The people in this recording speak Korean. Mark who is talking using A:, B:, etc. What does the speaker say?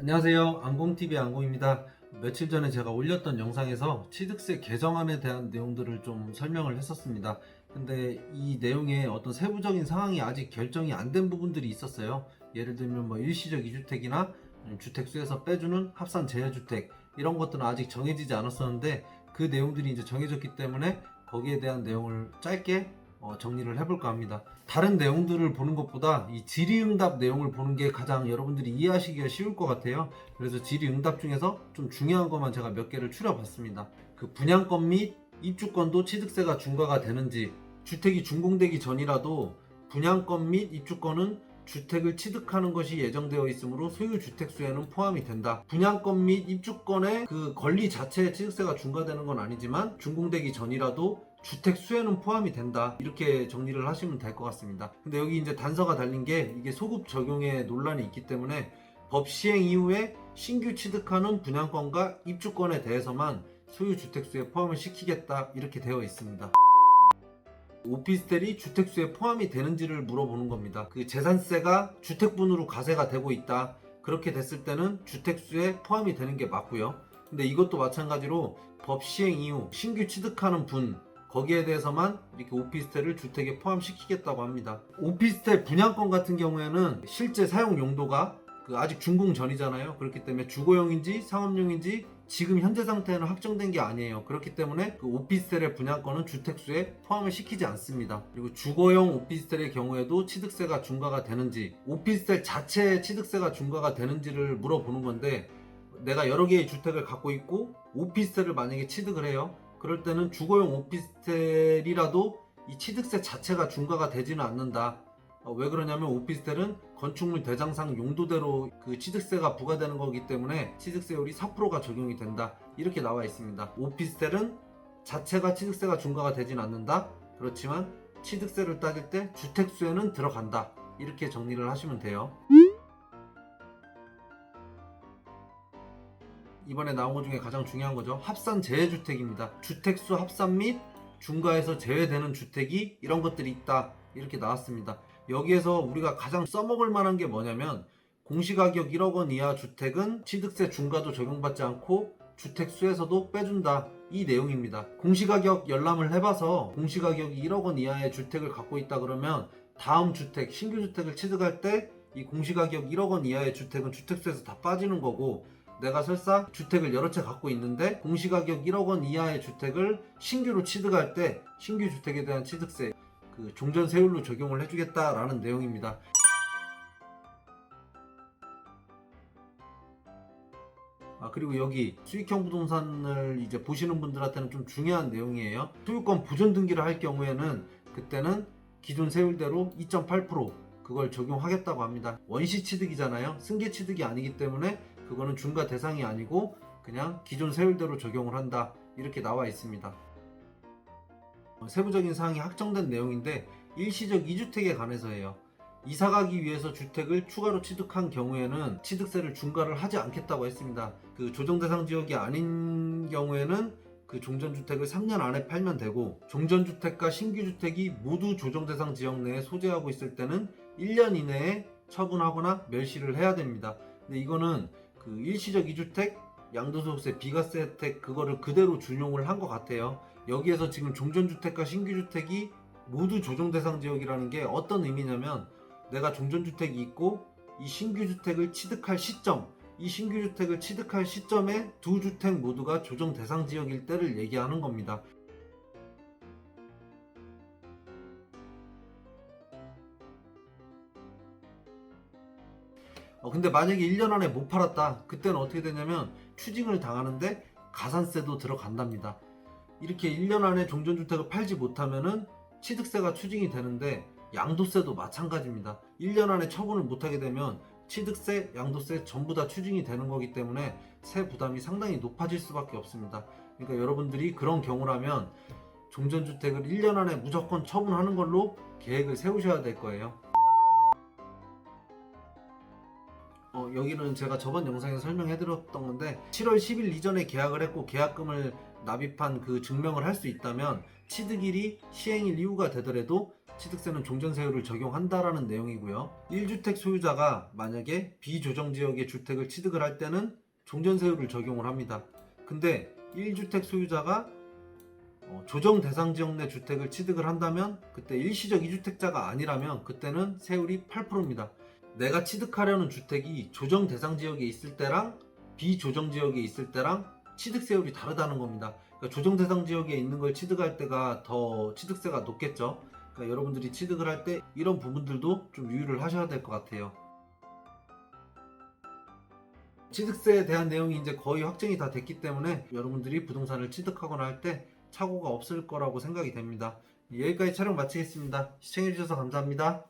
A: 안녕하세요. 안공TV의 안공입니다. 며칠 전에 제가 올렸던 영상에서 취득세 개정안에 대한 내용들을 좀 설명을 했었습니다. 근데 이 내용에 어떤 세부적인 상황이 아직 결정이 안 된 부분들이 있었어요. 예를 들면 일시적 2주택이나 주택수에서 빼주는 합산 제외주택 이런 것들은 아직 정해지지 않았었는데 그 내용들이 이제 정해졌기 때문에 거기에 대한 내용을 짧게 정리를 해볼까 합니다. 다른 내용들을 보는 것보다 이 질의응답 내용을 보는 게 가장 여러분들이 이해하시기가 쉬울 것 같아요. 그래서 질의응답 중에서 좀 중요한 것만 제가 몇 개를 추려봤습니다. 그 분양권 및 입주권도 취득세가 중과가 되는지, 주택이 준공되기 전이라도 분양권 및 입주권은 주택을 취득하는 것이 예정되어 있으므로 소유 주택수에는 포함이 된다. 분양권 및 입주권의 그 권리 자체에 취득세가 중과되는 건 아니지만 준공되기 전이라도 주택 수에는 포함이 된다, 이렇게 정리를 하시면 될 것 같습니다. 근데 여기 이제 단서가 달린 게 이게 소급 적용에 논란이 있기 때문에 법 시행 이후에 신규 취득하는 분양권과 입주권에 대해서만 소유 주택수에 포함을 시키겠다, 이렇게 되어 있습니다. 오피스텔이 주택수에 포함이 되는지를 물어보는 겁니다. 그 재산세가 주택분으로 과세가 되고 있다, 그렇게 됐을 때는 주택수에 포함이 되는 게 맞고요. 근데 이것도 마찬가지로 법 시행 이후 신규 취득하는 분, 거기에 대해서만 이렇게 오피스텔을 주택에 포함시키겠다고 합니다. 오피스텔 분양권 같은 경우에는 실제 사용 용도가 아직 준공 전이잖아요. 그렇기 때문에 주거용인지 상업용인지 지금 현재 상태는 확정된 게 아니에요. 그렇기 때문에 그 오피스텔의 분양권은 주택수에 포함을 시키지 않습니다. 그리고 주거용 오피스텔의 경우에도 취득세가 중과가 되는지, 오피스텔 자체에 취득세가 중과가 되는지를 물어보는 건데, 내가 여러 개의 주택을 갖고 있고 오피스텔을 만약에 취득을 해요. 그럴 때는 주거용 오피스텔이라도 이 취득세 자체가 중과가 되지는 않는다. 왜 그러냐면 오피스텔은 건축물 대장상 용도대로 그 취득세가 부과되는 거기 때문에 취득세율이 4%가 적용이 된다, 이렇게 나와 있습니다. 오피스텔은 자체가 취득세가 중과가 되지는 않는다. 그렇지만 취득세를 따질 때 주택수에는 들어간다, 이렇게 정리를 하시면 돼요. 이번에 나온 것 중에 가장 중요한 거죠. 합산 제외주택입니다. 주택수 합산 및 중과에서 제외되는 주택이 이런 것들이 있다, 이렇게 나왔습니다. 여기에서 우리가 가장 써먹을 만한 게 뭐냐면, 공시가격 1억 원 이하 주택은 취득세 중과도 적용받지 않고 주택수에서도 빼준다, 이 내용입니다. 공시가격 열람을 해봐서 공시가격이 1억 원 이하의 주택을 갖고 있다 그러면 다음 주택, 신규 주택을 취득할 때 이 공시가격 1억 원 이하의 주택은 주택수에서 다 빠지는 거고, 내가 설사 주택을 여러 채 갖고 있는데 공시가격 1억 원 이하의 주택을 신규로 취득할 때 신규 주택에 대한 취득세 그 종전세율로 적용을 해주겠다라는 내용입니다. 그리고 여기 수익형 부동산을 이제 보시는 분들한테는 좀 중요한 내용이에요. 소유권 보존 등기를 할 경우에는 그때는 기존 세율대로 2.8% 그걸 적용하겠다고 합니다. 원시 취득이잖아요. 승계 취득이 아니기 때문에 그거는 중과 대상이 아니고 그냥 기존 세율대로 적용을 한다, 이렇게 나와 있습니다. 세부적인 사항이 확정된 내용인데 일시적 2주택에 관해서예요. 이사 가기 위해서 주택을 추가로 취득한 경우에는 취득세를 중과를 하지 않겠다고 했습니다. 그 조정 대상 지역이 아닌 경우에는 그 종전주택을 3년 안에 팔면 되고, 종전주택과 신규주택이 모두 조정 대상 지역 내에 소재하고 있을 때는 1년 이내에 처분하거나 멸시를 해야 됩니다. 근데 이거는 그 일시적 2주택 양도소득세 비과세 혜택 그거를 그대로 준용을 한 것 같아요. 여기에서 지금 종전주택과 신규주택이 모두 조정대상 지역이라는 게 어떤 의미냐면, 내가 종전주택이 있고 이 신규주택을 취득할 시점, 이 신규주택을 취득할 시점에 두 주택 모두가 조정대상 지역일 때를 얘기하는 겁니다. 근데 만약에 1년 안에 못 팔았다, 그때는 어떻게 되냐면 추징을 당하는데 가산세도 들어간답니다. 이렇게 1년 안에 종전주택을 팔지 못하면은 취득세가 추징이 되는데 양도세도 마찬가지입니다. 1년 안에 처분을 못하게 되면 취득세, 양도세 전부 다 추징이 되는 거기 때문에 세 부담이 상당히 높아질 수밖에 없습니다. 그러니까 여러분들이 그런 경우라면 종전주택을 1년 안에 무조건 처분하는 걸로 계획을 세우셔야 될 거예요. 여기는 제가 저번 영상에서 설명해 드렸던 건데, 7월 10일 이전에 계약을 했고 계약금을 납입한 그 증명을 할 수 있다면 취득일이 시행일 이후가 되더라도 취득세는 종전세율을 적용한다라는 내용이고요. 1주택 소유자가 만약에 비조정지역의 주택을 취득을 할 때는 종전세율을 적용을 합니다. 근데 1주택 소유자가 조정 대상 지역 내 주택을 취득을 한다면 그때 일시적 2주택자가 아니라면 그때는 세율이 8%입니다. 내가 취득하려는 주택이 조정 대상 지역에 있을 때랑 비조정 지역에 있을 때랑 취득세율이 다르다는 겁니다. 그러니까 조정 대상 지역에 있는 걸 취득할 때가 더 취득세가 높겠죠. 그러니까 여러분들이 취득을 할 때 이런 부분들도 좀 유의를 하셔야 될 것 같아요. 취득세에 대한 내용이 이제 거의 확정이 다 됐기 때문에 여러분들이 부동산을 취득하거나 할 때 착오가 없을 거라고 생각이 됩니다. 여기까지 촬영 마치겠습니다. 시청해주셔서 감사합니다.